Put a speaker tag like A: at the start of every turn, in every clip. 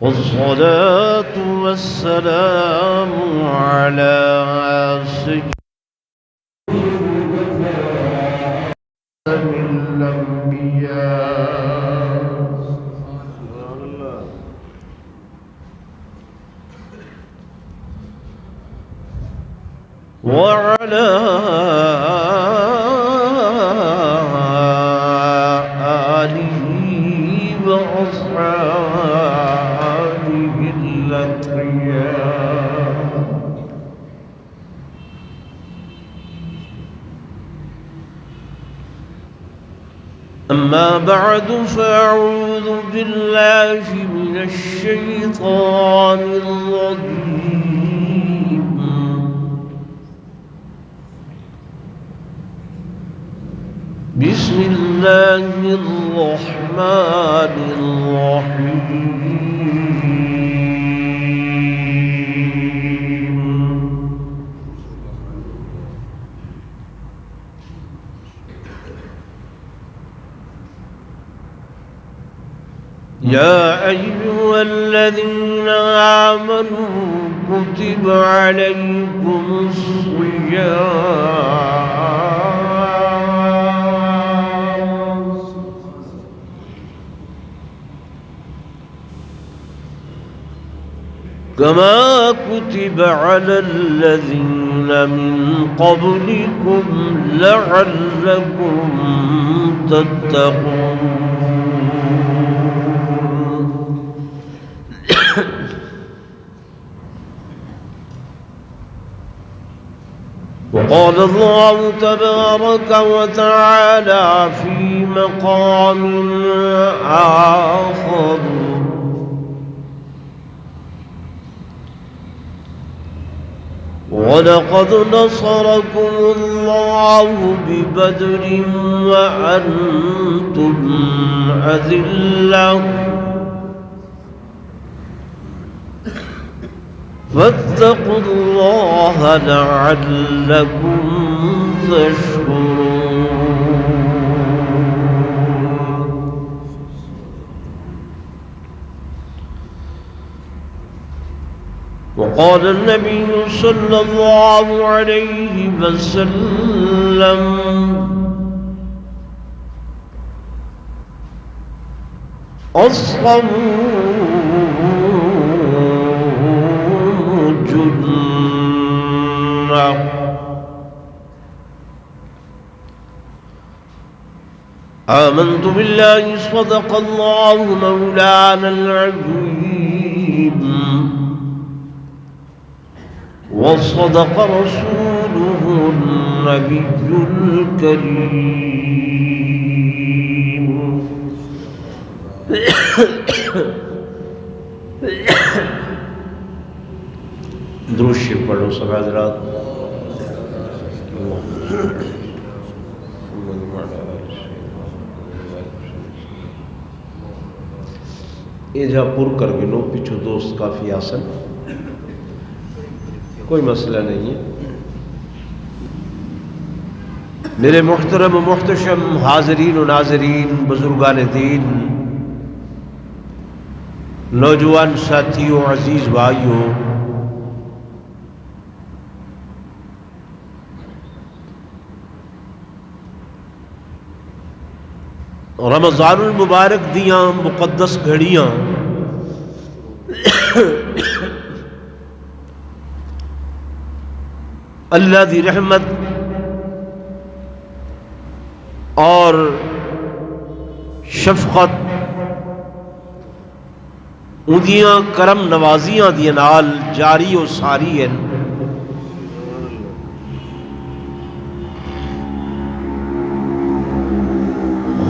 A: والصلاة والسلام على سيد الأنبياء وعلى آله وأصحابه الأتقياء. أما بعد فأعوذ بالله من الشيطان الرجيم. بسم الله الرحمن الرحيم. يا أيها الذين آمنوا كتب عليكم الصيام كما كتب على الذين من قبلكم لعلكم تتقون. وقال الله تبارك وتعالى في مقام آخر: ولقد نصركم الله ببدر وأنتم أذلة فاتقوا الله لعلكم تشكرون. وقال النبي صلى الله عليه وسلم: الصوم جنة. آمنت بالله صدق الله مولانا العظيم وصدق رسوله النبي الكريم. درود شریف پڑھو سب حضرات. یہ جا پر کر گنو پچھو دوست کافی آسن، کوئی مسئلہ نہیں ہے. میرے محترم و محتشم حاضرین و ناظرین، بزرگان دین، نوجوان ساتھیوں، عزیز بھائیوں، رمضان المبارک دیاں مقدس گھڑیاں اللہ دی رحمت اور شفقت اندیاں کرم نوازیاں دی نال جاری و ساری ہیں.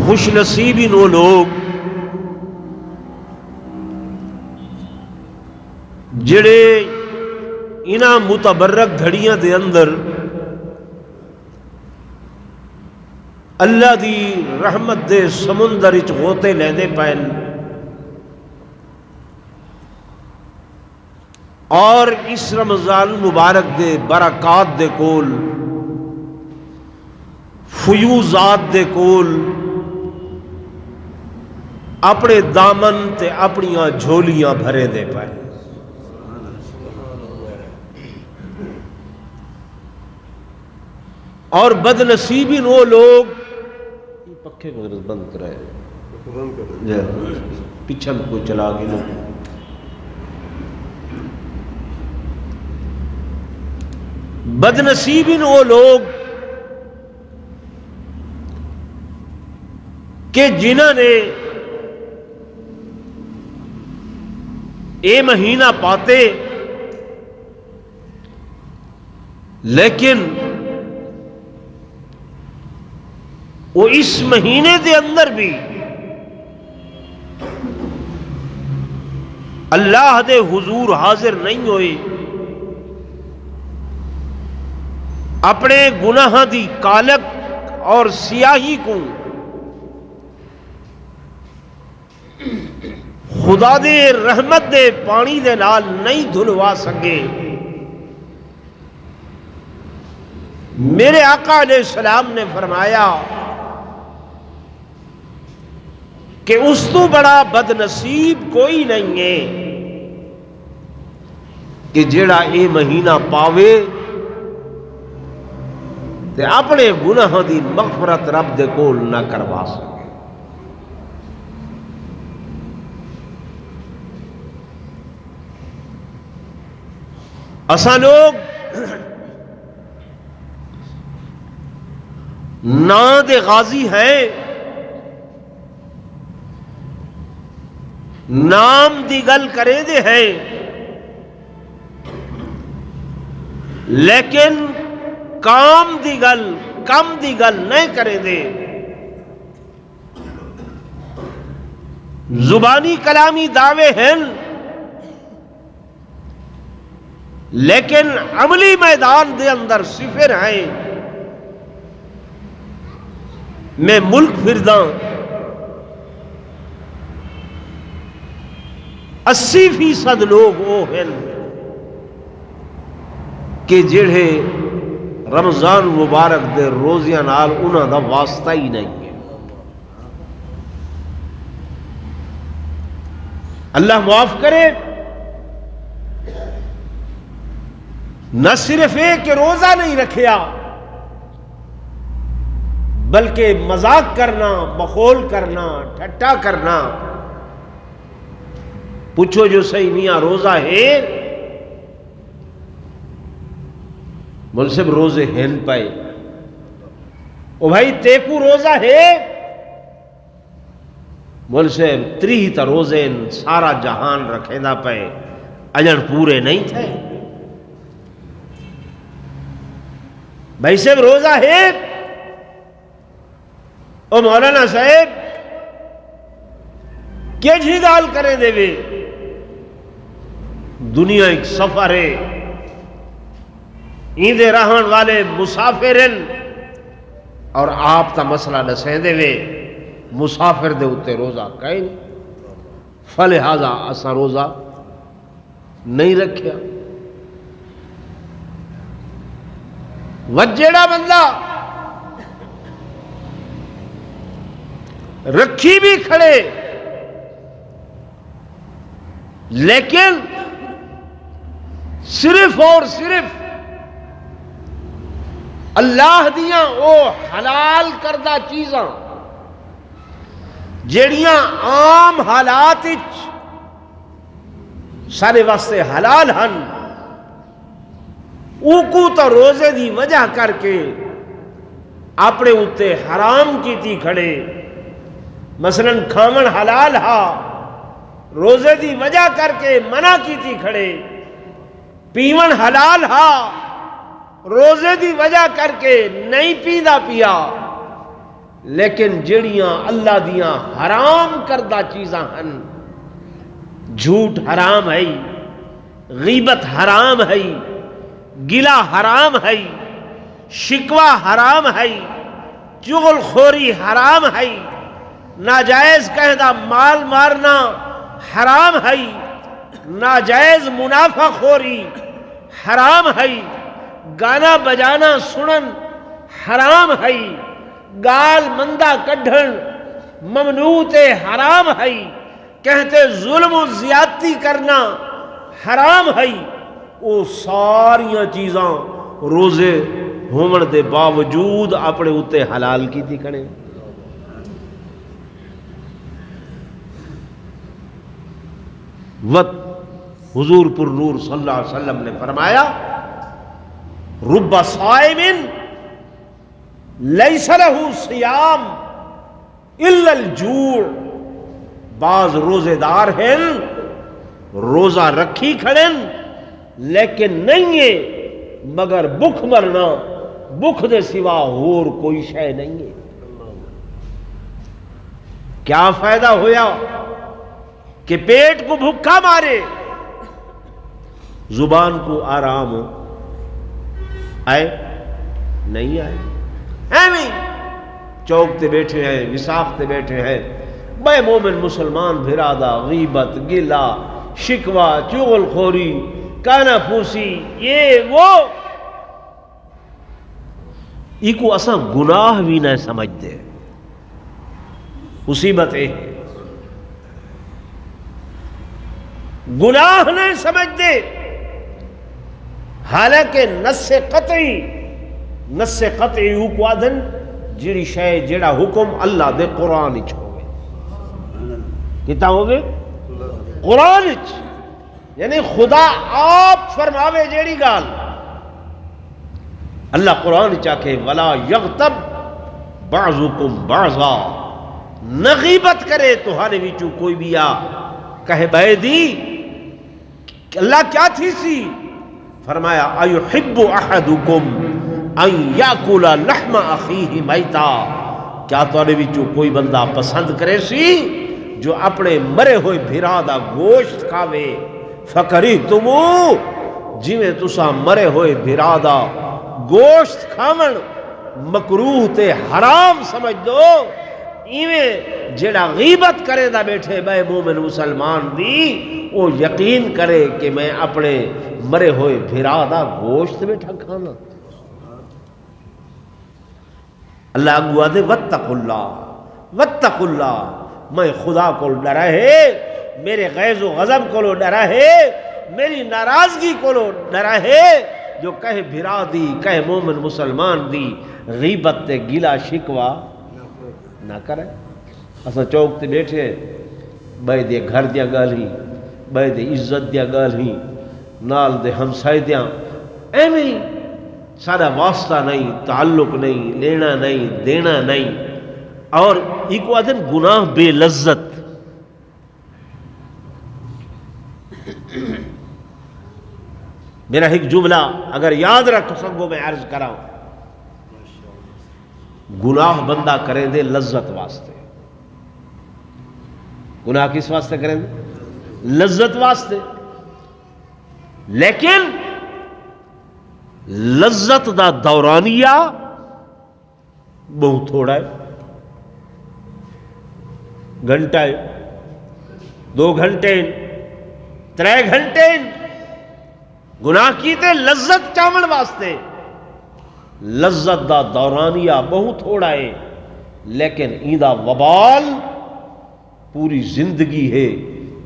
A: خوش نصیبی نو لوگ جڑے انہاں متبرک گھڑیاں دے اندر اللہ دی رحمت دے سمندر وچ غوطے لیندے پین اور اس رمضان مبارک دے برکات دے کول، فیوزات دے کول اپنے دامن تے اپنیاں جھولیاں بھرے دے پائے. اور بد نصیبین وہ لوگ پکھے کو بند کرائے پیچھے میں کوئی چلا کے لوگ. بد نصیبین وہ لوگ کہ جنہوں نے یہ مہینہ پاتے لیکن وہ اس مہینے دے اندر بھی اللہ دے حضور حاضر نہیں ہوئے، اپنے گناہ دی کالک اور سیاہی کو خدا دے رحمت دے پانی دے نال نہیں دھلوا سکے. میرے آقا علیہ السلام نے فرمایا کہ اس تو بڑا بد نصیب کوئی نہیں ہے کہ جیڑا اے مہینہ پاوے تے اپنے گناہ دی مغفرت رب دے کول نہ کروا سکے. اساں لوگ نام دے غازی ہیں، نام دی گل کرے دے ہیں، لیکن کام دی گل کم دی گل نہیں کرے دے. زبانی کلامی دعوے ہیں لیکن عملی میدان دے اندر صفر ہیں. میں ملک پھرداں 80% لوگ وہ ہیں کہ جڑے رمضان مبارک دے روزیاں نال انہاں دا واسطہ ہی نہیں ہے. اللہ معاف کرے. نہ صرف ایک کہ روزہ نہیں رکھیا بلکہ مذاق کرنا، مخول کرنا، ٹھٹا کرنا. پوچھو جو صحیح میاں روزہ ہے؟ مول صاحب روزے ہیں پائے. او بھائی تیکو روزہ ہے؟ مول صاحب 3 تا روزے سارا جہان رکھے دا پائے اجن پورے نہیں تھے. بھائی صاحب روزہ ہے؟ او مولانا صاحب کیا جھی گال کریں دے وے؟ دنیا ایک سفر ہے، ایندے رہن والے مسافرن اور آپ تا مسئلہ نسیں دے وے مسافر دے اتے روزہ کہیں فلہذا اسا روزہ نہیں رکھیا. وجیڑا بندہ رکھی بھی کھڑے لیکن صرف اور صرف اللہ دیاں او حلال کردہ چیزاں جڑیاں عام حالات سارے واسطے حلال ہن اوکو تو روزے دی وجہ کر کے اپنے اتے حرام کیتی کھڑے. مثلا کھاون حلال ہا روزے دی وجہ کر کے منع کیتی کھڑے، پیون حلال ہا روزے دی وجہ کر کے نہیں پیدا پیا. لیکن جڑیاں اللہ دیاں حرام کردہ چیزاں ہن، جھوٹ حرام ہے، غیبت حرام ہے، گلا حرام ہے، شکوہ حرام ہے، چغل خوری حرام ہے، ناجائز کہدہ مال مارنا حرام ہے، ناجائز منافع خوری حرام ہے، گانا بجانا سنن حرام ہے، گال مندہ کڈھن ممنوع حرام ہے، کہتے ظلم و زیادتی کرنا حرام ہے، وہ ساریاں چیزاں روزے ہومن دے باوجود اپنے اتے حلال کی تھی کھڑے۔ حضور پر نور صلی اللہ علیہ وسلم نے فرمایا رب صائم لیس لہ صیام الا الجوع، بعض روزے دار ہیں روزہ رکھی کھڑن لیکن نہیں ہے مگر بھوک مرنا، بھوک دے سوا اور کوئی شے نہیں ہے۔ کیا فائدہ ہویا کہ پیٹ کو بھوکا مارے، زبان کو آرام آئے نہیں آئے، ایویں چوک تے بیٹھے ہیں، وساخ تے بیٹھے ہیں، بے مومن مسلمان بھرادا غیبت، گلا، شکوہ، چغل خوری، کانا پھوسی، یہ وہ ایکو اساں گناہ بھی نہ سمجھتے، مصیبت ہے گناہ نہیں سمجھتے، حالانکہ نص قطعی کو آدھن جڑی شے جڑا حکم اللہ دے قرآن وچ ہوئے، کتا ہوئے قرآن وچ، یعنی خدا آپ فرماوے جیڑی گال، اللہ قرآن چاکے ولا یغتب بعضکم بعضا، نہ غیبت کرے تمہارے وچوں کوئی بھی آ کہے بے دی اللہ کیا تھی سی، فرمایا ایحب احدکم ان یاکل لحم اخیہ میتا، کیا تمہارے وچوں کوئی بندہ پسند کرے سی جو اپنے مرے ہوئے بھرا دا گوشت کھاوے، فکرہتمو جویں تساں مرے ہوئے بھرا دا گوشت کھاون مکروہ تے حرام سمجھ دو، ایویں جڑا غیبت کرے دا بیٹھے بے مومن مسلمان دی، وہ یقین کرے کہ میں اپنے مرے ہوئے بھرا دا گوشت بیٹھا کھانا۔ اللہ اگوا دے واتقوا اللہ، میں خدا کو ڈرا ہے، میرے غیظ و غضب کو ڈرا ہے، میری ناراضگی کو ڈرا ہے، جو کہے بھرا دی کہے مومن مسلمان دی غیبت تے گلا شکوا نہ کرے۔ اساں چوک تے بیٹھے بے دے گھر دیا گال ہی، بے دے عزت دیا گال ہی، نال دے ہمسائے دیاں، ایویں سارا واسطہ نہیں، تعلق نہیں، لینا نہیں، دینا نہیں، اور ایک آدھن گناہ بے لذت۔ میرا ایک جملہ اگر یاد رکھ سکو میں عرض کراؤں، گناہ بندہ کریں دے لذت واسطے، گناہ کس واسطے کریں دے؟ لذت واسطے، لیکن لذت دا دورانیہ بہت تھوڑا ہے، گھنٹہ ہے، 2 گھنٹے 3 گھنٹے گناہ کیتے لذت چاون واسطے، لذت دا دورانیہ بہت تھوڑا ہے، لیکن ایندہ وبال پوری زندگی ہے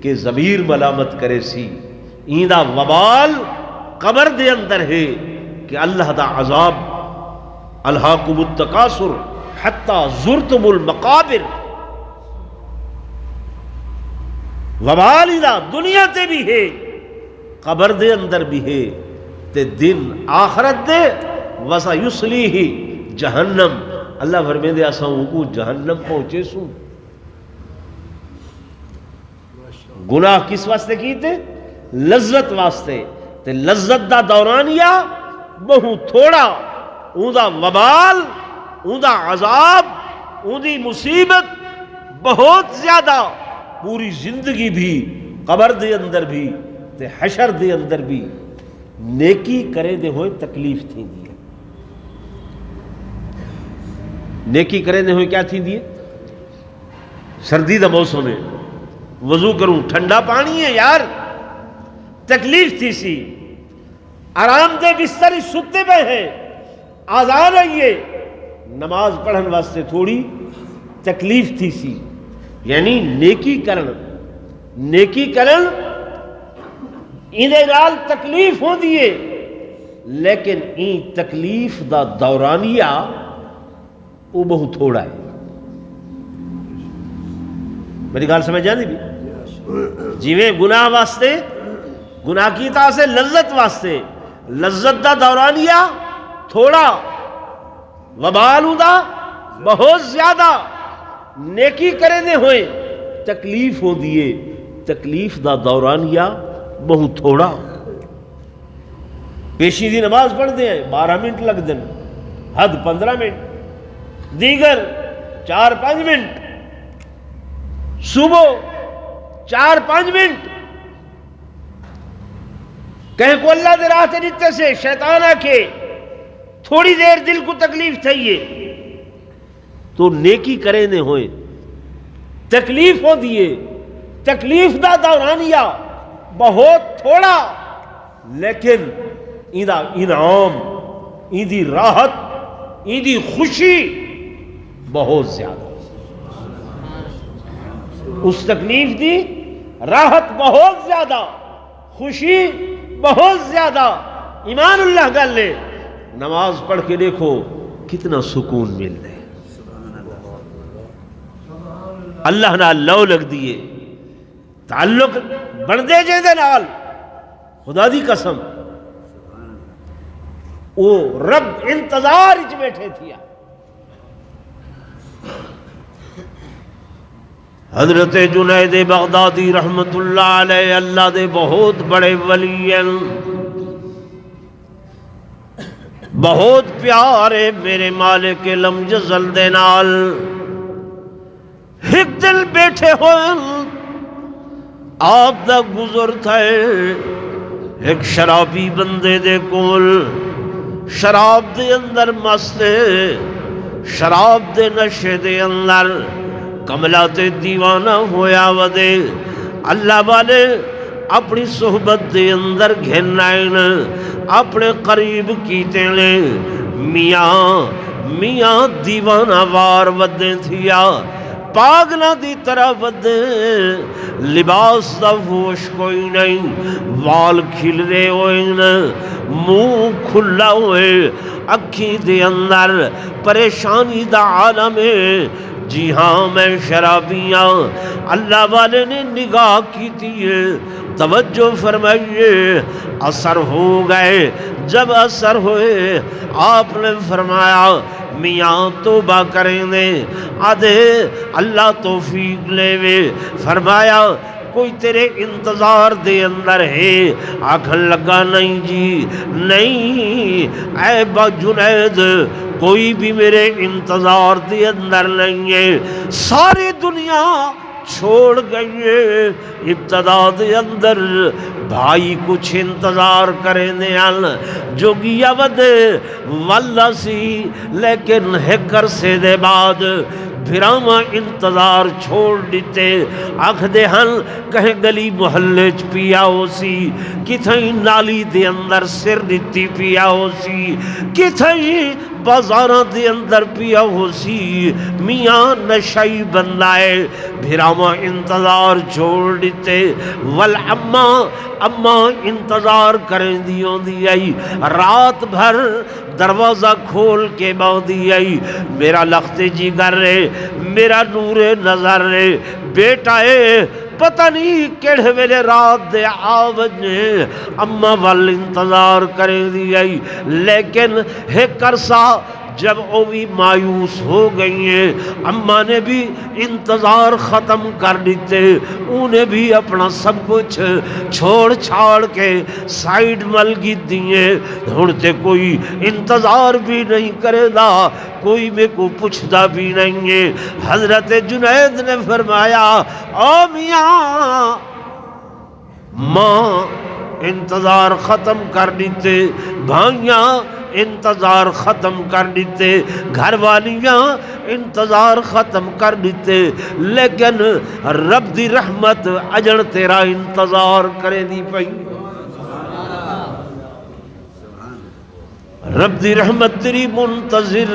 A: کہ ضمیر ملامت کرے سی، ایندہ وبال قبر دے اندر ہے کہ اللہ دا عذاب الہاکم التکاثر حتی زرتم المقابر، وبال ایندہ دنیا تے بھی ہے قبر دے اندر بھی ہے، تے دن آخرت دے وسا یسلیہ جہنم، اللہ فرمے دے اساں کو جہنم پہنچے سوں۔ گناہ کس واسطے کیتے؟ لذت واسطے، تے لذت دا دورانیہ بہت تھوڑا، اوندا وبال، اوندا عذاب، اوندی مصیبت بہت زیادہ، پوری زندگی بھی قبر دے اندر بھی تے حشر دے اندر بھی نیکی کرے دے ہوئے تکلیف تھی دی ہے۔ نیکی کرے دے ہوئے کیا تھی دی ہے؟ سردی دا موسم ہے، وضو کروں ٹھنڈا پانی ہے یار، تکلیف تھی سی، آرام دے بستر ستے پہ ہیں، آزان آئیے، نماز پڑھن واسطے تھوڑی تکلیف تھی سی، یعنی نیکی کرن اندے نال تکلیف ہوندی ہے، لیکن این تکلیف دا دورانیہ وہ بہت تھوڑا ہے۔ میری گل سمجھ جاندی بھی؟ جویں گناہ واسطے، گناہ کیتا سے لذت واسطے لذت دا دورانیہ تھوڑا، وبال دا بہت زیادہ، نیکی کرنے ہوئے تکلیف ہو دیے، تکلیف دا دورانیہ بہت تھوڑا۔ پیشی دی نماز پڑھتے ہیں 12 منٹ لگ دن، حد 15 منٹ، دیگر 4-5 منٹ، صبح 4-5 منٹ۔ کہیں کو اللہ دے راہ تے نتے سے شیطان آکے تھوڑی دیر دل کو تکلیف تھئیے تو نیکی کرے نے ہوئے تکلیف ہو دیے، تکلیف دا دورانیہ بہت تھوڑا، لیکن ایدہ انعام، ایدی راحت، ایدی خوشی بہت زیادہ۔ اس تکلیف دی راحت بہت زیادہ، خوشی بہت زیادہ۔ ایمان اللہ گل لے، نماز پڑھ کے دیکھو کتنا سکون مل رہے، اللہ نال لو لگ دیے، تعلق بن دے جے دے نال، خدا دی قسم وہ رب انتظار اچ بیٹھے تھیا۔ حضرت جنید بغدادی رحمت اللہ علیہ اللہ دے بہت بڑے ولی ہیں، بہت پیارے میرے مالک لم جزل دے نال۔ ایک دل بیٹھے ہوئے آپ دا گزر تھے، ایک شرابی بندے دے کول، شراب دے اندر مست، شراب دے نشے دے اندر کملا تے دیوانہ ہویا ودے۔ اللہ والے اپنی صحبت دے اندر گھنائن، اپنے قریب کیتے لے، میاں دیوانہ وار ودے تھیا، پاگلہ دی طرح ودے، لباس دا ہوش کوئی نہیں، وال کھل رہے ہوئے، منہ کھلا ہوئے، اکھی دے اندر پریشانی دا عالم ہے۔ جی ہاں میں شرابیاں، اللہ والے نے نگاہ کی تھی، توجہ فرمائیے، اثر ہو گئے۔ جب اثر ہوئے آپ نے فرمایا میاں توبہ کریں دے، آدھے اللہ توفیق لے وے۔ فرمایا کوئی تیرے انتظار دے اندر ہے؟ آکھن لگا نہیں جی نہیں اے با جنید، کوئی بھی میرے انتظار دے اندر نہیں ہے، ساری دنیا چھوڑ گئی ہے، ابتدا دے اندر بھائی کچھ انتظار کریں دے جو گیا ودے واللہ سی، لیکن ایک عرصے دے بعد بھراما انتظار چھوڑ دیتے۔ آکھ دے ہن کہیں گلی محلے چ پیا ہو سی، کتھیں نالی دے اندر سر دیتی پیا ہو سی، کتھیں بازاراں دے اندر پیا ہو سی، میاں نشائی بندائے بھراما انتظار چھوڑ دیتے۔ اماں انتظار کریں دیوں دی آئی، رات بھر دروازہ کھول کے باندھی آئی، میرا لخت جگر رے، میرا نور نظر رے، بیٹا ہے پتہ نہیں کیڑے ویلے رات دے آوجے۔ اماں وال انتظار کریں دی آئی، لیکن ایک عرصہ جب وہ بھی مایوس ہو گئی ہیں، اماں نے بھی انتظار ختم کر دیتے، انہیں بھی اپنا سب کچھ چھوڑ چھاڑ کے سائیڈ مل گی دیئے۔ ہونتے کوئی انتظار بھی نہیں کرے دا، کوئی میں کو پوچھتا بھی نہیں ہے۔ حضرت جنید نے فرمایا او میاں، ماں انتظار ختم کر دیتے، بھائیاں انتظار ختم کر دیتے، گھر والیاں انتظار ختم کر دیتے، لیکن رب دی رحمت اجڑ تیرا انتظار کرے دی پئی۔ رب دی رحمت تیری منتظر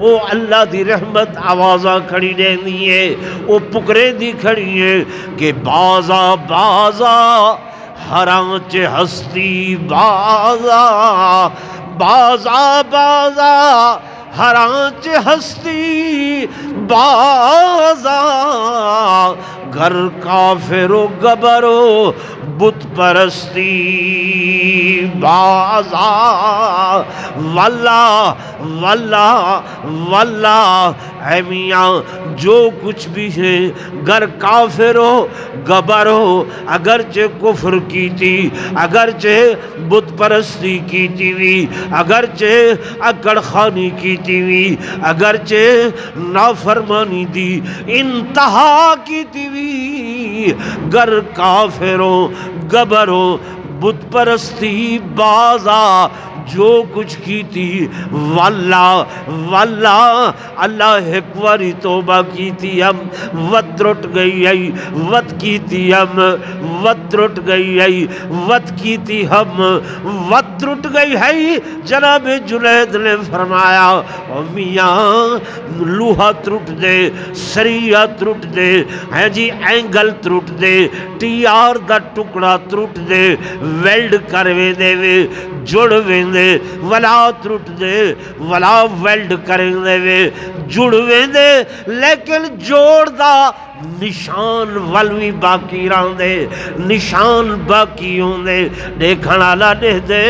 A: وہ اللہ دی رحمت آوازاں کھڑی رہندی ہے، وہ پکرے دی کھڑی ہے کہ بازا بازا ہراں چ ہستی بازا، بازا بازا ہراں چ ہستی بازا، گھر کافر و گبر و بت پرستی بازا، واللہ واللہ واللہ اے میاں جو کچھ بھی ہے گر کافر ہو گبر ہو، اگرچہ کفر کی تھی، اگرچہ بت پرستی کی تھی، اگرچہ اکڑ خانی کی تھی، اگرچہ نافرمانی دی انتہا کی تھی، گر کافر ہو گبر ہو بت پرستی بازا، جو کچھ کی تھی واللہ واللہ اللہ ایک واری توبہ کی تھی ہم وت رٹ گئی ہے، وت کی تھی ہم وت رٹ گئی ہے، وت کی تھی ہم وت رٹ گئی ہے۔ جناب جنید نے فرمایا او میاں لوہا ترٹ دے، سریہ ترٹ دے، ہے جی اینگل ترٹ دے، ٹی آر دا ٹکڑا ترٹ دے، ویلڈ کروے دے وے جڑ ویندے، ولا ترٹ دے ولا ویلڈ کریں دے وے جڑ ویندے، لیکن جوڑ دا نشان ولوی باقی رہن دے، نشان باقی ہوں دے، دیکھن والا دے دے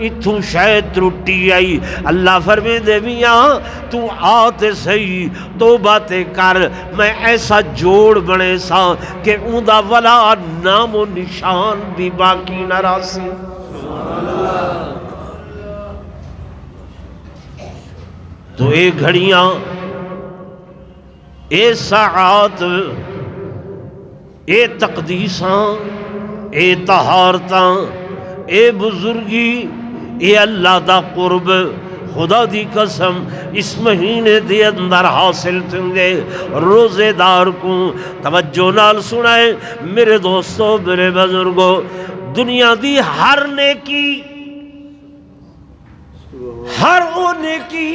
A: اتھوں شاید ترٹی آئی۔ اللہ فرمے دے میاں تو آتے صحیح توبہ تے کر، میں ایسا جوڑ بنے سا کہ اون دا ولا نام و نشان بھی باقی نہ راسی۔ تو اے گھڑیاں، اے ساعات، اے تقدیساں، اے طہارتاں، اے بزرگی، اے اللہ دا قرب خدا دی قسم اس مہینے دے اندر حاصل تھنگے۔ روزے دار کو توجہ نال سنائے میرے دوستو، میرے بزرگو، دنیا دی ہر نیکی، ہر او نیکی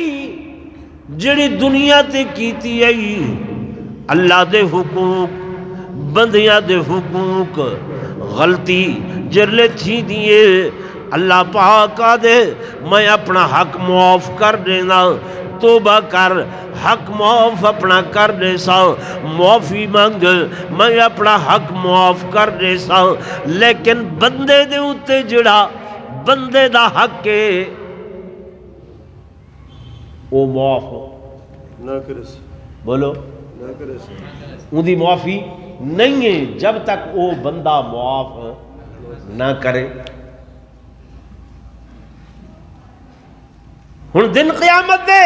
A: جڑی دنیا تے کیتی ہے، اللہ دے حقوق، بندیاں دے حقوق، غلطی جرلے تھی دیئے، اللہ پاک دے میں اپنا حق معاف کر دینا، توبہ کر، حق معاف اپنا کر دے سا، معافی مانگ، میں اپنا حق معاف کر دے سا، لیکن بندے دے اتے جڑا بندے دا حق ہے وہ معاف ہو
B: نہ کرے سے،
A: بولو
B: نہ کرے سے،
A: ان دی معافی نہیں ہے جب تک وہ بندہ معاف نہ کرے۔ ہن دن قیامت دے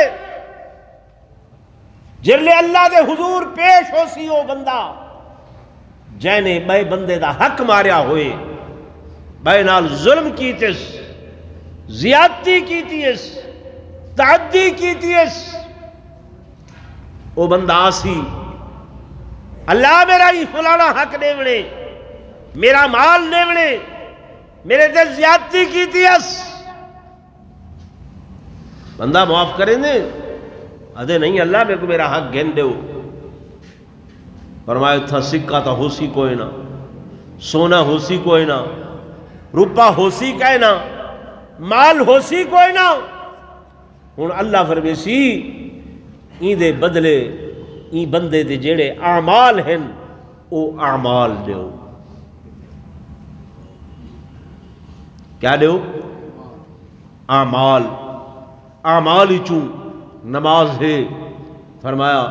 A: جرلے اللہ دے حضور پیش ہو سی وہ بندہ جینے بے بندے دا حق ماریا ہوئے، بے نال ظلم کیتس، زیادتی کیتیس، تعدی کیتیس، وہ بندہ آسی اللہ میرا ہی فلانا حق دیونے، میرا مال دیونے، میرے دل زیادتی کیتیس، بندہ معاف کریں دے ادھے نہیں اللہ میرے کو میرا حق گھن دیو۔ فرمایا تھا سکہ تا ہو سی کوئی نہ، سونا ہو سی کوئی نہ، روپا ہو سی کوئی نہ، مال ہو سی کوئی نہ، ہن اللہ فرمے سی این دے بدلے این بندے دے جڑے اعمال ہیں او اعمال دیو۔ کیا دیو؟ اعمال، اعمال ہی چوں نماز ہے، فرمایا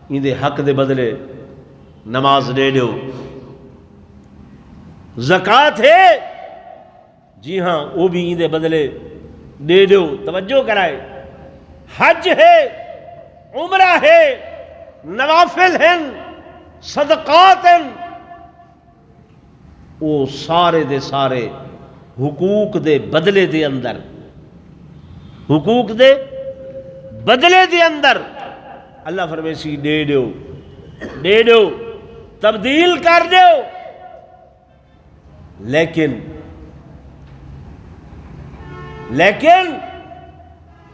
A: این دے حق دے بدلے نماز دے دیو۔ زکوٰۃ ہے، جی ہاں وہ بھی این دے بدلے دے دیو، توجہ کرائے۔ حج ہے، عمرہ ہے، نوافل ہیں، صدقات ہیں، وہ سارے دے سارے حقوق دے بدلے دے اندر، حقوق دے بدلے دے اندر اللہ فرمائے سی دے دیو، دے دیو، تبدیل کر دیو، لیکن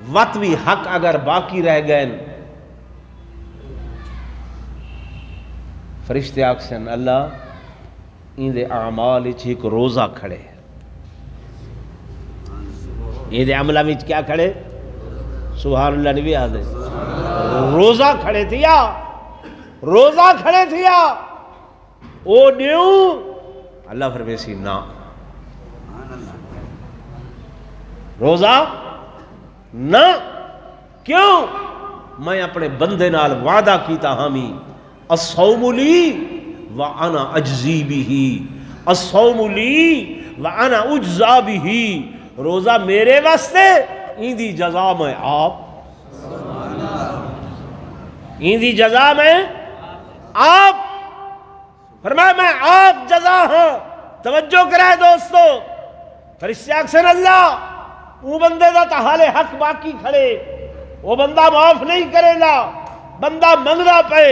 A: وت بھی حق اگر باقی رہ گئے فرشتے آکسن اللہ ان دے اعمال وچ ایک روزہ کھڑے ان دے عملہ وچ کیا کھڑے سبحان اللہ نبی آدھے روزہ کھڑے تھیا روزہ کھڑے تھیا او نیو اللہ فرمیسی نا روزہ نہ کیوں میں اپنے بندے نال وعدہ کیتا ہامی الصوم لی وانا اجزی بھی الصوم لی وانا اجزا بھی روزہ میرے واسطے این دی جزا میں آپ این دی جزا میں آپ فرمایا میں آپ جزا ہوں توجہ کرائے دوستو فرشتے اکثر اللہ وہ بندے دا تحال حق باقی کھڑے وہ بندہ معاف نہیں کرے گا بندہ منگدا پے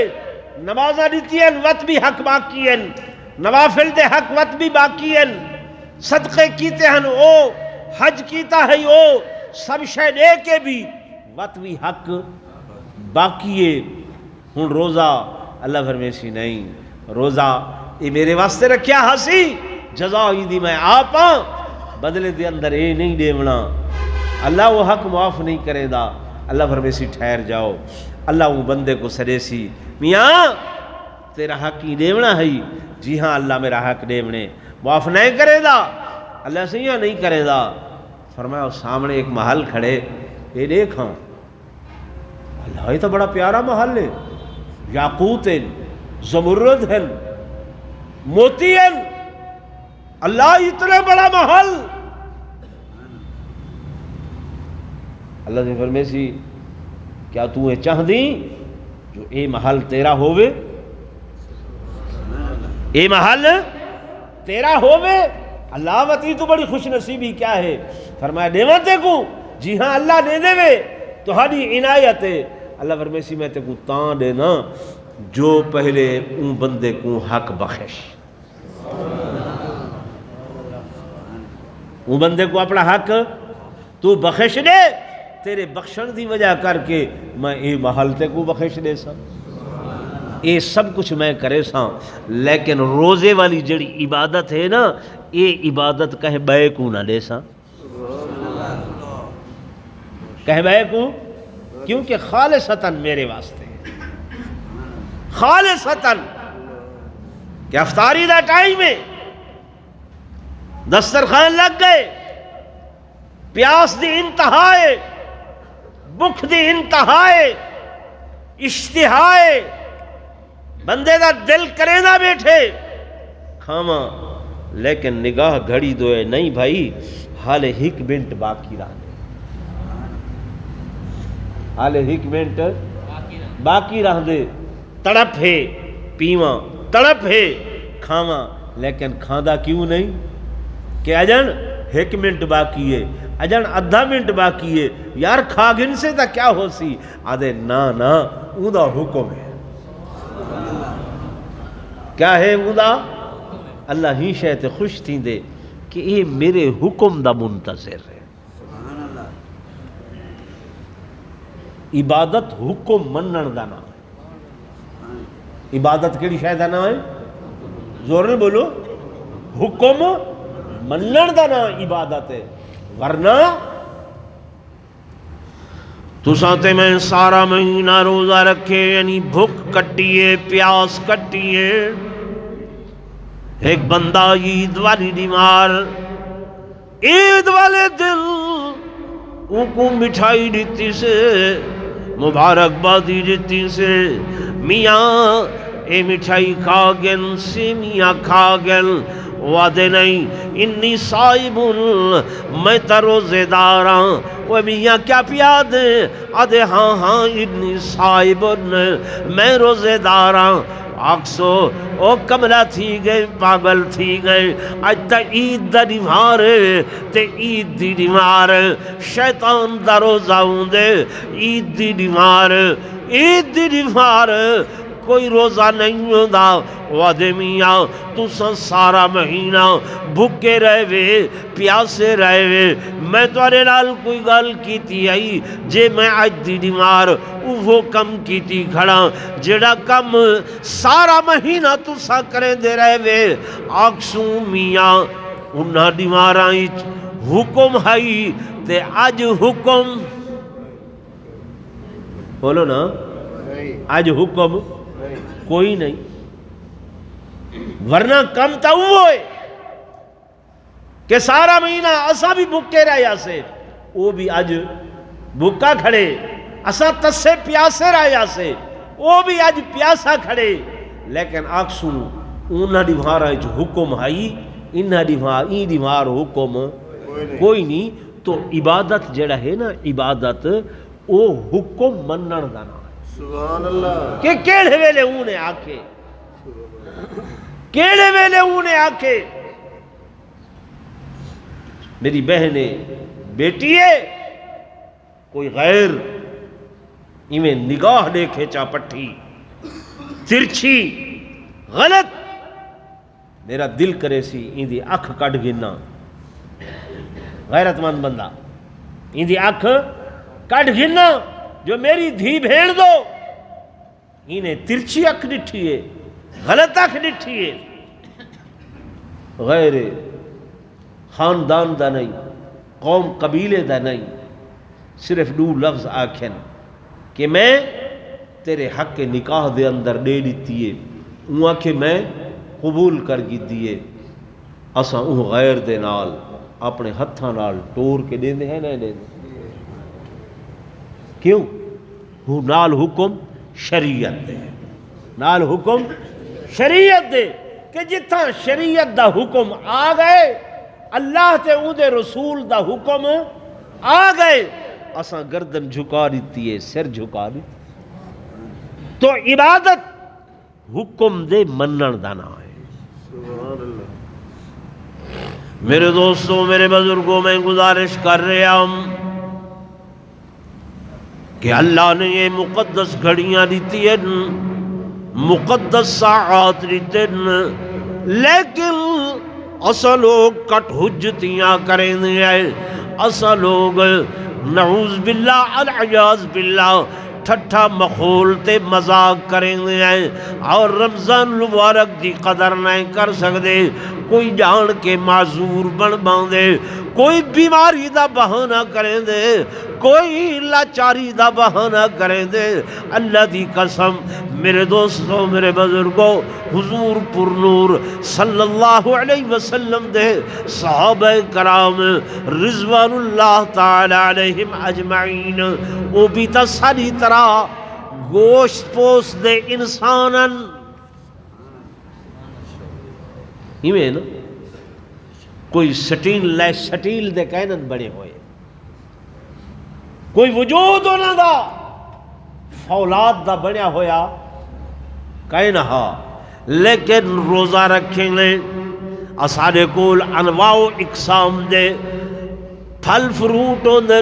A: نمازہ دیتی ہیں وقت بھی حق باقی ہیں نوافل دے حق وقت بھی باقی ہیں صدقے کیتے ہیں او حج کیتا ہے او سب شے دے کے بھی وقت بھی حق باقی ہے ہن روزہ اللہ فرمیسی نہیں روزہ یہ میرے واسطے رکھیا ہسی جزا ہی دی میں آپا بدلے دے اندر اے نہیں دیونا اللہ وہ حق معاف نہیں کرے دا اللہ فرمیسی ٹھہر جاؤ اللہ وہ بندے کو سرے سی میاں تیرا حق ہی دیونا ہے جی ہاں اللہ میرا حق دیونے معاف نہیں کرے دا اللہ سیاں نہیں کرے دا فرمایا سامنے ایک محل کھڑے یہ دیکھاں اللہ یہ تو بڑا پیارا محل ہے یاقوت ہیں زمرد ہیں موتی ہیں اللہ اتنا بڑا محل اللہ نے فرمیسی کیا تو یہ چاہ دی جو اے محل تیرا ہووے اے محل تیرا ہووے اللہ وطی تو بڑی خوش نصیبی کیا ہے فرمایا دیواتے کو جی ہاں اللہ دے دے وے تو ہاڑی عنایت ہے اللہ فرمیسی میں تے کو تاں دینا جو پہلے ان بندے کو حق بخش ان بندے کو اپنا حق تو بخش دے تیرے بخشن دی وجہ کر کے میں اے محل تے کو بخش دے سا اے سب کچھ میں کرے سا لیکن روزے والی جڑی عبادت ہے نا اے عبادت کہہ بے کو نہ دے سا کہہ بے کو کیونکہ خالصتاً میرے واسطے خالصتاً کہ افطاری دا ٹائم ہے دسترخوان لگ گئے پیاس دی انتہائے بھوک دی انتہائے اشتہائے بندے دا دل کرے نہ بیٹھے کھاما لیکن نگاہ گھڑی دوئے نہیں بھائی حال ہک منٹ باقی رہ دے حال ہک منٹ باقی رہ دے تڑپ ہے پیواں تڑپ ہے کھاواں لیکن کھاندہ کیوں نہیں کہ اجن ایک منٹ باقی ہے اجن آدھا منٹ باقی ہے یار کھاگن سے تا کیا ہو سی آدھے نا اوندا حکم ہے کیا ہے اوندا اللہ ہی شہت خوش تھی دے کہ یہ میرے حکم دا منتظر ہے عبادت حکم منن دا نام ہے عبادت کیڑی شاید دا نام ہے زور نے بولو حکم منن دا نام عبادت ہے ورنہ تو ساتھ میں سارا مہینہ روزہ رکھے یعنی بھوک کٹیے پیاس کٹیے ایک بندہ عید والی بیمار عید والے دن ان کو مٹھائی دیتی سے مبارکبادی دیتی سے میاں اے مٹھائی کھا گن سیمیاں کھا گن وعدے نہیں انی صائب میں تا روزے داراں وہ میاں کیا پیا دے آدھے ہاں انی صائب میں روزے داراں آکسو او کملہ تھی گئے پاگل تھی گئے آج تا عید دا دیوار تے عید دی دیوار شیطان دا روزہ ہوں دے عید دی دیوار کوئی روزہ نہیں ہوندا وعدے میاں تساں سارا مہینہ بھوکے رہے وے پیاسے رہے وے میں تواڈے نال کوئی گل کیتی آئی جے میں اج دی بیمار وہ کم کیتی کھڑا جڑا کم سارا مہینہ تساں کریں دے رہے وے آکسوں میاں انہاں بیماراں وچ حکم ہے تے اج حکم بولو نا
B: نہیں
A: اج حکم
B: نہیں
A: کوئی نہیں ورنہ کم تا ہوئے کہ سارا مہینہ اسا بھی بھوکے رہیا سے وہ بھی اج بھوکا کھڑے اسا تسے پیاسے رہیا سے وہ بھی اج پیاسا کھڑے لیکن آکسوں انہاں دی بھارا وچ حکم ہے انہاں دی بھار حکم کوئی نہیں تو عبادت جڑا ہے نا عبادت او حکم منن دا نام ہے
B: سبحان اللہ
A: کہ کیڑے ویلے اونے آکھے کیڑے ویلے اونے آکھے میری بہنیں بیٹی ہے کوئی غیر ایویں نگاہ دے کھینچا پٹھی ترچھی غلط میرا دل کرے سی ان دی اکھ کٹ گنا غیرت مند بندہ ان دی اکھ کٹ گنا جو میری دھی بھیڑ دو انہیں ترچھی اکھ ڈٹھی ہے غلط اکھ ڈٹھی ہے غیر خاندان دا نہیں قوم قبیلے دا نہیں صرف دو لفظ آکھن کہ میں تیرے حق کے نکاح دے اندر دے دیتی ہے وہاں کہ میں قبول کر گی دیے اساں وہ غیر دے نال اپنے ہتھاں نال ٹور کے دیں دے ہیں نہیں دیں دے کیوں وہ نال حکم شریعت دے نال حکم شریعت دے کہ جتھاں شریعت دا حکم آ گئے اللہ تے اون دے رسول دا حکم آ گئے اساں گردن جھکا دیتی ہے سر جھکا دیتی تو عبادت حکم دے منن دا نام ہے
B: سبحان اللہ
A: میرے دوستوں میرے بزرگوں میں گزارش کر رہا ہوں کہ اللہ نے یہ مقدس گھڑیاں دیتی ہیں مقدس ساعات دیتے ہیں لیکن اسا لوگ کٹ حجتیاں کریں دے اسا لوگ نعوذ باللہ العیاذ باللہ ٹھٹھا مخول تے مذاق کریں دے اور رمضان مبارک دی قدر نہیں کر سکتے کوئی جان کے معذور بن باندے کوئی بیماری دا بہانہ کریں دے کوئی لاچاری دا بہانہ کریں دے اللہ دی قسم میرے دوستوں میرے بزرگوں حضور پر نور صلی اللہ علیہ وسلم دے صحابہ کرام رضوان اللہ تعالی علیہم اجمعین وہ بھی تا ساری طرح گوشت پوست دے انسانن ہی میں نا کوئی سٹیل دے کائنن بڑے ہوئے کوئی وجود ہونا دا فولاد دا بڑیا ہویا کائن ہا لیکن روزہ رکھیں گے اساڑے کول انواع و اقسام دے پھل فروٹ ہوندے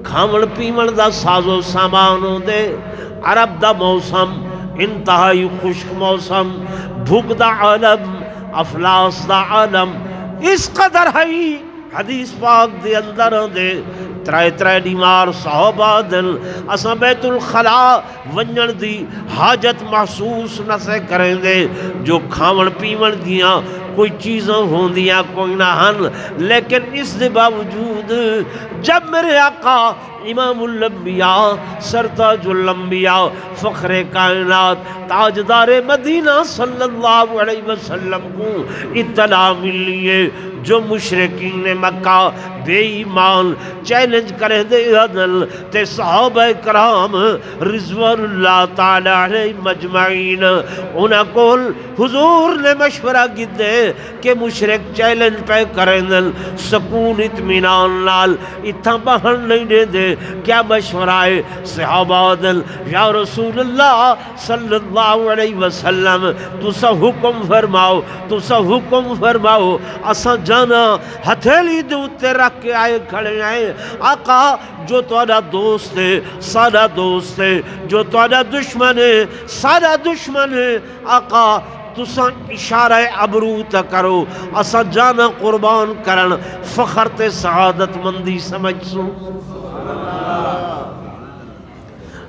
A: کھاون پیون دا ساز و سامان ہوندے عرب دا موسم انتہائی خشک موسم بھوک دا عالم افلاس دا عالم اس قدر ہے حدیث پاک دے اندر دے ترائے بیمار صحابہ دل اساں بیت الخلاء ونجن دی حاجت محسوس نہ سے کریں دے جو کھاون پیون دیاں کوئی چیزیں ہوں دیاں کوئی نہ ہن لیکن اس دے باوجود جب میرے آقا امام الانبیاء سرتاج الانبیاء فخر کائنات تاجدار مدینہ صلی اللہ علیہ وسلم کو اطلاع ملی جو مشرکین مکہ بے ایمان چیلنج کرے دے عدل تے صحابہ کرام رضوان اللہ تعالی علیہ مجمعین انہاں کول حضور نے مشورہ کی دے کہ مشرک چیلنج پہ کریں دل سکون اطمینان نال اتھا بہن نہیں دے دے کیا مشورہ ہے صحابہ دل یا رسول اللہ صلی اللہ علیہ وسلم تو سا حکم فرماؤ اسا جانا ہتھیلی دوتے رکھ کے آئے کھڑے آئے آقا جو تہاڈا دوست ہے سارا دوست ہے، جو تہاڈا دشمن ہے سارا دشمن ہے۔ آقا تساں اشارہ ابرو تا کرو، اساں جانا قربان کرن فخر تے سعادت مندی سمجھ سو۔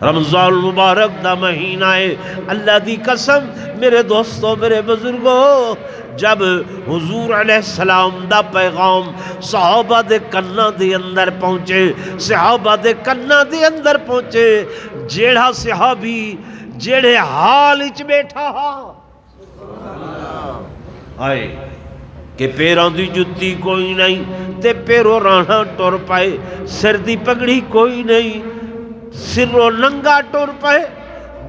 A: رمضان المبارک دا مہینہ ہے، اللہ دی قسم میرے دوستو میرے بزرگوں، جب حضور علیہ السلام دا پیغام صحابہ دے کنا دے اندر پہنچے، صحابہ دے کنا دے اندر پہنچے، جیڑا صحابی جیڑے حال اچ بیٹھا ہا آئے کہ پیروں دی جتی کوئی نہیں تے پیرو رانا ٹر پائے، سر دی پگڑی کوئی نہیں سرو ننگا ٹر پائے،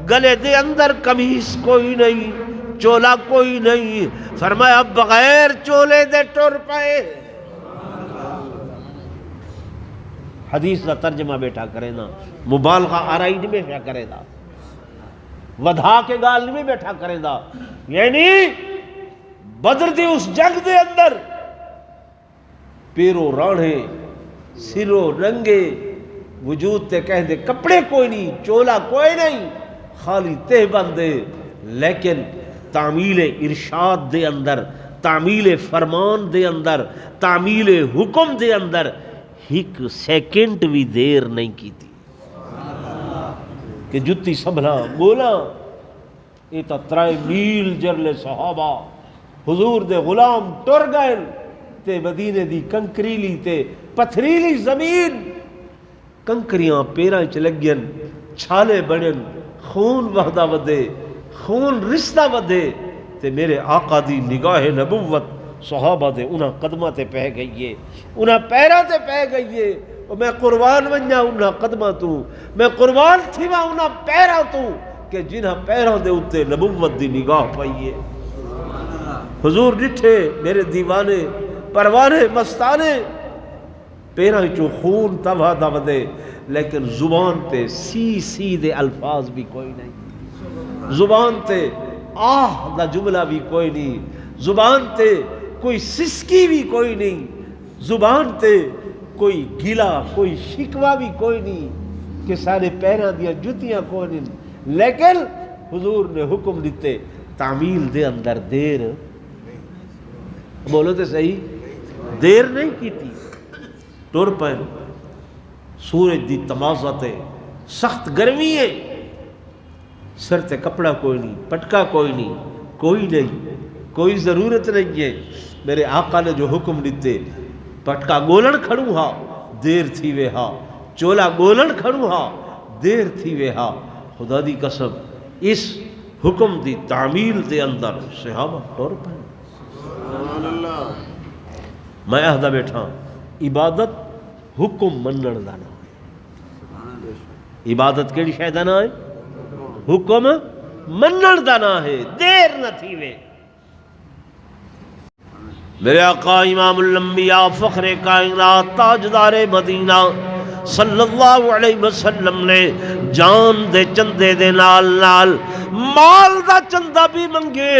A: گلے دے اندر قمیص کوئی نہیں، چولا کوئی نہیں، فرمایا بغیر چولے دے ٹر پائے۔ حدیث دا ترجمہ بیٹھا کرے نا، مبالغہ آرائی نہیں بیٹھا کرے دا، ودھا کے گال نہیں بیٹھا کرے دا، یعنی بدر دی اس جنگ دے اندر پیرو راڑھے سرو رنگے وجود تے کہہ دے کپڑے کوئی نہیں، چولا کوئی نہیں، خالی تہ بندے، لیکن تعمیل ارشاد دے اندر، تعمیل فرمان دے اندر، تعمیل حکم دے اندر ایک سیکنڈ بھی دیر نہیں کی تھی کہ جتی سنبھلا بولا یہ تا 3 میل جرلے صحابہ حضور دے غلام ٹر گئے تے مدینے دی کنکریلی تے پتھریلی زمین، کنکریاں پیراں چ لگین، چھالے بنن، خون وہدا ودے، خون رشتہ ودے، تے میرے آقا دی نگاہ نبوت صحابہ دے انہاں قدمہ تے پہ گئیے، انہاں پیرہ تے پہ گئیے، میں قربان ونجا انہاں قدمہ تو، میں قربان تھیوا انہاں پیرہ تو کہ جنہاں پیرہ دے اتے نبوت دی نگاہ پائیے۔ حضور ڈٹھے میرے دیوانے پروانے مستانے، پیرہ چو خون تباہ دا ودے، لیکن زبان تے سی دے الفاظ بھی کوئی نہیں، زبان تے آہ دا جملہ بھی کوئی نہیں، زبان تے کوئی سسکی بھی کوئی نہیں، زبان تے کوئی گلا کوئی شکوہ بھی کوئی نہیں کہ سارے پیرہ دیا جتیاں کوئی نہیں، لیکن حضور نے حکم دیتے تعمیل دے اندر دیر، بولو تے صحیح، دیر نہیں کی تھی، ٹور پہن سورج دی تمازہ تے سخت گرمی ہے، سر تے کپڑا کوئی نہیں، پٹکا کوئی نہیں، کوئی ضرورت نہیں ہے، میرے آقا نے جو حکم دیتے پٹکا گولن کھڑوں ہا دیر تھی وے ہا، چولا گولن کھڑوں ہا دیر تھی وے ہا، خدا دی قسم اس حکم دی تعمیل دے اندر صحابہ ٹور پہن۔ میں اہدہ بیٹھا عبادت حکم منن دا نہ ہے، عبادت کیڑی شے دا نہ ہے؟ حکم منن دا نہ ہے، دیر نہ تھی وے۔ میرے آقا امام الانبیاء فخر کائنات تاجدار مدینہ صلی اللہ علیہ وسلم نے جان دے چندے دے نال نال مال دا چندہ بھی منگے،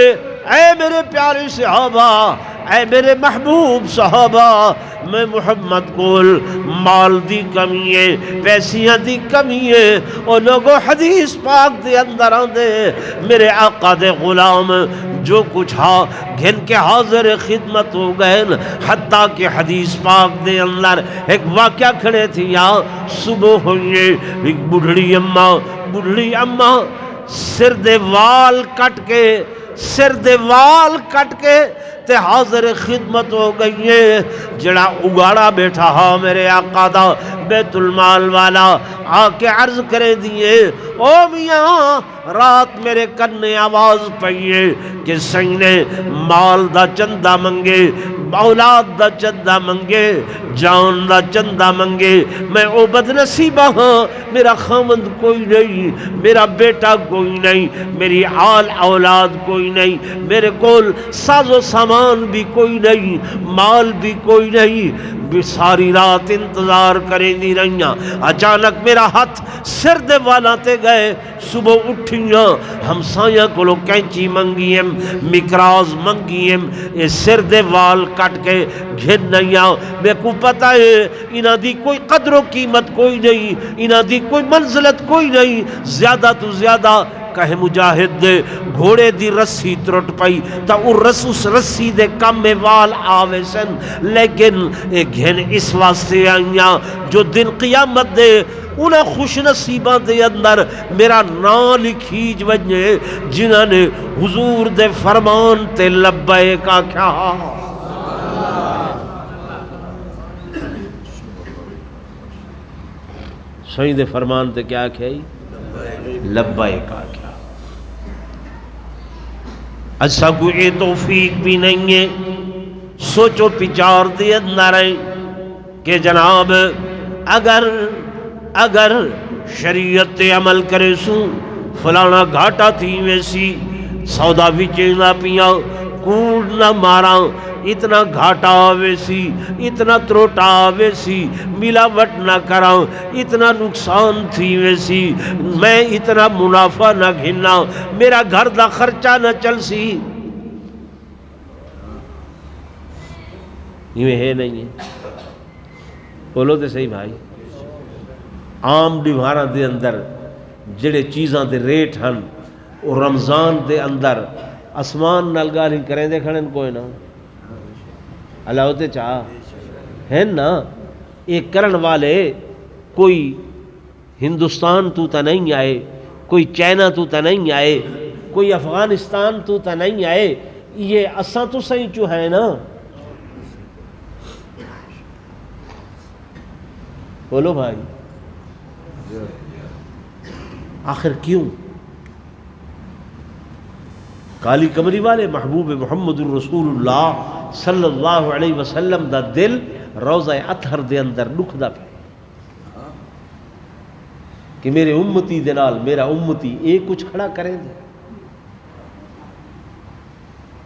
A: اے میرے پیارے صحابہ، اے میرے محبوب صحابہ، میں محمد کول مال دی کمی ہے، پیسیاں دی کمی ہے، اور لوگوں حدیث پاک دے اندر آندے میرے آقا دے غلام جو کچھ ہا گھن کے حاضر خدمت ہو گئے، حتیٰ کہ حدیث پاک دے اندر ایک واقعہ کھڑے تھی، یا صبح ہوئے ایک بڑھڑی اماں سر دے وال کٹ کے تے حاضر خدمت ہو گئی ہے، جڑا اگاڑا بیٹھا ہا میرے آقا دا بیت المال والا آ کے عرض کرے دیئے، او میاں رات میرے کنے آواز پئیے کہ سینے مال دا چندہ منگے، اولاد دا چندہ منگے، جان دا چندہ منگے، میں او بدنصیبہ ہاں، میرا خامند کوئی نہیں، میرا بیٹا کوئی نہیں، میری آل اولاد کوئی نہیں، میرے کول ساز و سامان بھی کوئی نہیں، مال بھی کوئی نہیں، ساری رات انتظار کریں دی رہیاں، اچانک میرا ہاتھ سر دے والا تے گئے، صبح اٹھیاں ہمسایاں کولو کینچی منگیم، مکراز منگیم، یہ سر دے وال کٹ کے گھن نہیں آؤ. میں کو پتہ ہے انہاں دی کوئی قدر و قیمت کوئی نہیں, انہاں دی کوئی منزلت کوئی نہیں. زیادہ تو زیادہ کہے مجاہد دے گھوڑے دی رسی ترٹ پئی تا اس رسی دے کم میں وال آوے سن, لیکن اے گھن اس واسطے آئیاں جو دن قیامت دے انہاں خوش نصیباں دے اندر میرا نام لکھیج وجے جنہاں نے حضور دے فرمان تے لبیک آکھیا. سائیں دے فرمان تے کیا آکھیا ہی لبیک آکھیا. ایسا کوئی توفیق بھی نہیں ہے سوچو پچار دے اندر ہے کہ جناب اگر شریعت تے عمل کرے سوں فلانا گھاٹا تھی ویسی سودا وچے نہ پیا کوڑ نہ مارا اتنا گھاٹا آوے سی اتنا تروٹا آوے سی ملاوٹ نہ کرا اتنا نقصان تھی ویسی میں اتنا منافع نہ گھنا میرا گھر دا خرچہ نہ چل سی. یہ ہے نہیں ہے بولو تے صحیح بھائی. عام ڈیوہاراں دے اندر جڑے چیزاں دے ریٹ ہن وہ رمضان دے اندر اسمان نال گالی کریں دے کھڑن کوئی نہ اللہ ہوتے چاہ ہیں نا. ایک کرن والے کوئی ہندوستان تو تا نہیں آئے, کوئی چائنا تو تا نہیں آئے, کوئی افغانستان تو تا نہیں آئے, یہ اساں تو صحیح چو ہے نا. بولو بھائی آخر کیوں کالی کمری والے محبوب محمد الرسول اللہ صلی اللہ علیہ وسلم دا دل روضہ اطہر دے اندر لکھدا پیا کہ میرے امتی دے نال میرا امتی ایک کچھ کھڑا کریں دے.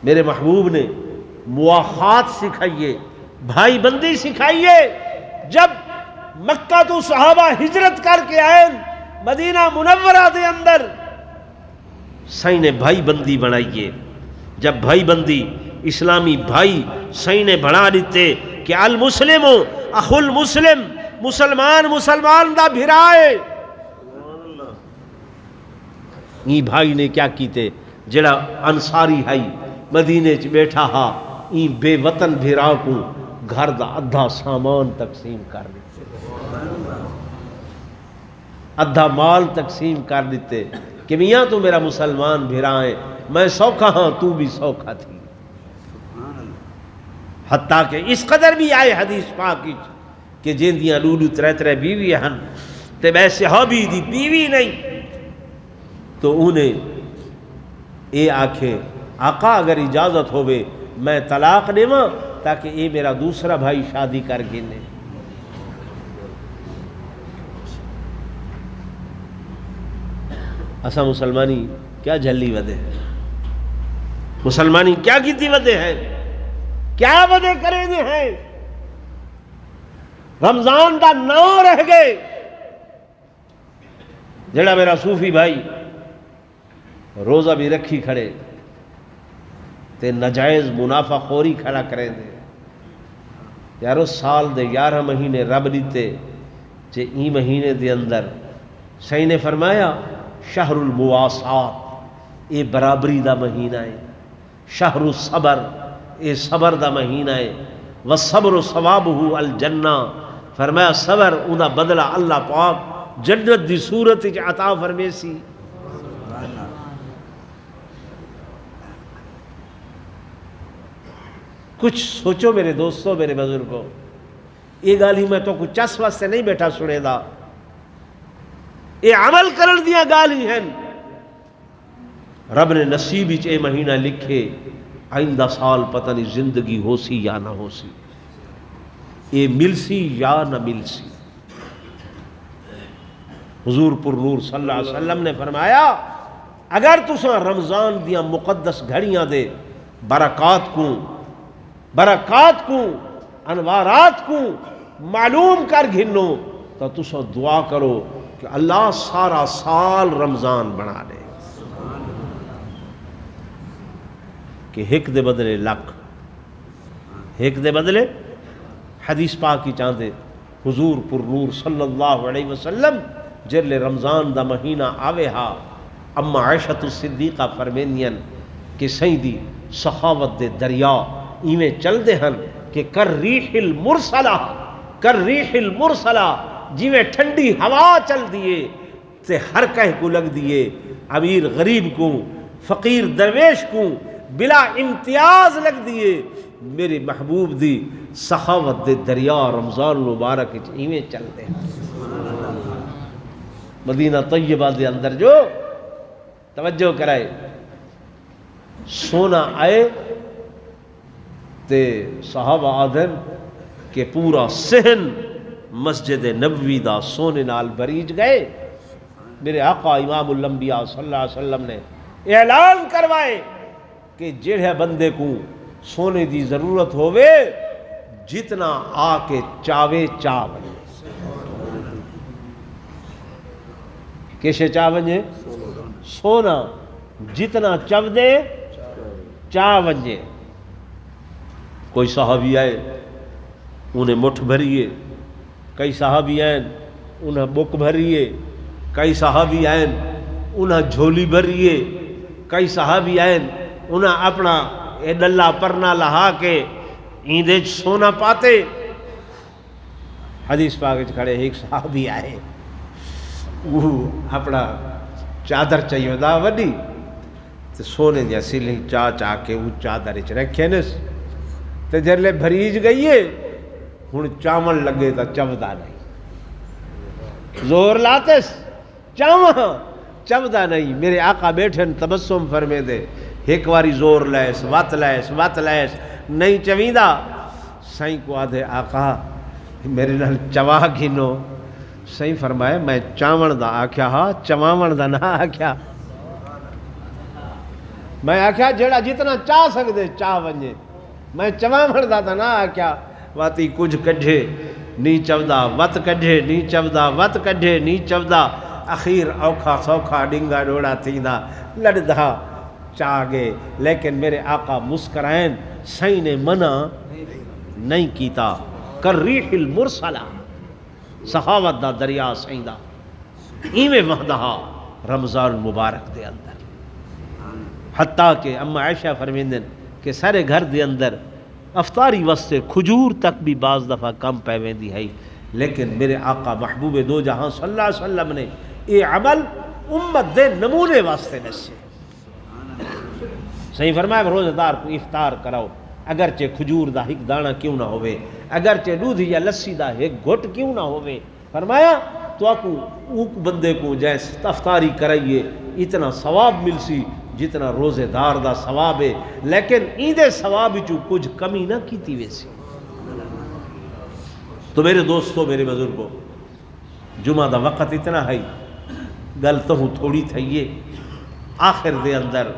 A: میرے محبوب نے مواخات سکھائیے, بھائی بندی سکھائیے. جب مکہ تو صحابہ ہجرت کر کے آئے مدینہ منورہ دے اندر سائیں نے بھائی بندی بنائیے. جب بھائی بندی اسلامی بھائی سائیں نے بنا دیتے کہ المسلم اخو المسلم, مسلمان دا بھرائے. یہ بھائی نے کیا کیتے جڑا انصاری ہے مدینے چ بیٹھا ہا یہ بے وطن بھرا کو گھر دا ادھا سامان تقسیم کر دیتے, ادھا مال تقسیم کر دیتے کہ میاں تو میرا مسلمان بھرا ہے, میں سوکھا ہاں تو بھی سوکھا تھی. حتیٰ کہ اس قدر بھی آئے حدیث پاک کہ جن دیاں لولو ترے بیوی ہن تے میں صحابی دی بیوی نہیں تو انہیں اے آکھے آقا اگر اجازت ہوئے میں طلاق دیواں تاکہ اے میرا دوسرا بھائی شادی کر گنے. اسا مسلمانی کیا جھلی ودے ہے, مسلمانی کیا کیتی ودے ہے, کیا ودے کرے دے ہیں. رمضان دا نام رہ گئے. جڑا میرا صوفی بھائی روزہ بھی رکھی کھڑے تے نجائز منافع خوری کھڑا کریں دے. یارو سال دے 11 مہینے رب دیتے چے ای مہینے دے اندر صحیح نے فرمایا شہر المواسات اے برابری دا مہینہ ہے, شہر الصبر اے صبر دا مہینہ ہے, والصبر ثوابہ الجنہ فرمایا صبر اوندا بدلہ اللہ پاک جنت دی صورت وچ عطا فرمیسی. کچھ سوچو میرے دوستوں میرے بزرگوں, یہ گالی میں تو کچھ چس واسطے نہیں بیٹھا سنے دا, یہ عمل کرن دیا گالی ہیں. رب نے نصیب اے مہینہ لکھے آئندہ سال پتہ نہیں زندگی ہو سی یا نہ ہو سی, یہ مل سی یا نہ مل سی. حضور پر نور صلی اللہ علیہ وسلم نے فرمایا اگر تساں رمضان دیا مقدس گھڑیاں دے برکات کو انوارات کو معلوم کر گھنو تو تساں دعا کرو کہ اللہ سارا سال رمضان بنا لے کہ ہک دے بدلے لکھ, ایک دے بدلے حدیث پاک کی چاندے حضور پر نور صلی اللہ علیہ وسلم جرل رمضان دا مہینہ آوے ہا اما عائشہ صدیقہ فرمینین کہ سیدی سخاوت دے دریا ایویں چل دے ہن کہ کر ریح المرسلہ جیویں ٹھنڈی ہوا چل دیے تے ہر کہیں کو لگ دیے امیر غریب کو فقیر درویش کو بلا امتیاز لگ دیے میرے محبوب دی سخاوت دے دریا رمضان مبارک ایویں چل دے مدینہ طیبہ دے اندر جو توجہ کرائے سونا آئے تے صحابہ آدھن کہ پورا صحن مسجد نبوی دا سونے نال بریج گئے میرے آقا امام الانبیاء صلی اللہ علیہ وسلم نے اعلان کروائے کہ جڑے بندے کو سونے دی ضرورت ہوئے جتنا آ کے چاوے چاوے کیسے چاوے سونا جتنا چو دے چاوے کوئی صحابی آئے انہیں مٹھ بھریے کئی صحابی آئیں انہیں بک بھریے کئی صحابی آئیں انہیں جھولی بھریے کئی صحابی آئیں انہیں اپنا ڈلہ پرنا لہا کے ایندے سونا پاتے حدیث پاک کھڑے ایک صحابی آئے وہ اپنا چادر چاہیے دا وڈی تو سونے دیا سیلنگ چاہ کے وہ چادر اچھ رکھے نس تو جرلے بھریج گئیے ہن چاول لگے تا چودا نہیں زور لاتس چودا نہیں میرے آقا بیٹھن تبسم فرمے دے ایک واری زور لیس وات لیس نہیں چویدہ سائیں کو آدھے آقا میرے نال چوا گھنو سائیں فرمائے میں چاون دا آکھیا ہاں چواون دا نہ آکھیا میں آکھیا جڑا جتنا چاہ سکدے چاہ ونجے میں چواون دا نہ آکھیا واتی کچھ کڈھے نی چودا وت کڈھے نی چودا وت کڈھے نی چودا اخیر اوکھا سوکھا ڈنگا ڈوڑا تھیندا لڑدا چاہ گئے لیکن میرے آقا مسکرائیں سائیں نے منع نہیں کیتا کر ریح المرسلہ سخاوت دا دریا سائیں دا ایویں وحدہا رمضان مبارک دے اندر حتیٰ کہ اما عائشہ فرمیندن کہ سارے گھر دے اندر افطاری واسطے کھجور تک بھی بعض دفعہ کم پیوندی ہے لیکن میرے آقا محبوب دو جہاں صلی اللہ علیہ وسلم نے یہ عمل امت دے نمونے واسطے نسے صحیح فرمایا روزہ دار کو افطار کراؤ اگرچہ کھجور دا ایک دانہ کیوں نہ ہوئے اگرچہ دودھ یا لسی دا ایک گھٹ کیوں نہ ہوئے فرمایا تو آکو اوک بندے کو جیسے افطاری کرائیے اتنا ثواب ملسی جتنا روزے دار دا ثواب ہے لیکن ایندے ثواب چو کچھ کمی نہ کیتی ویسی تو میرے دوستو میرے بزرگوں جمعہ دا وقت اتنا ہے گل تو تھوڑی تھئیے آخر دے اندر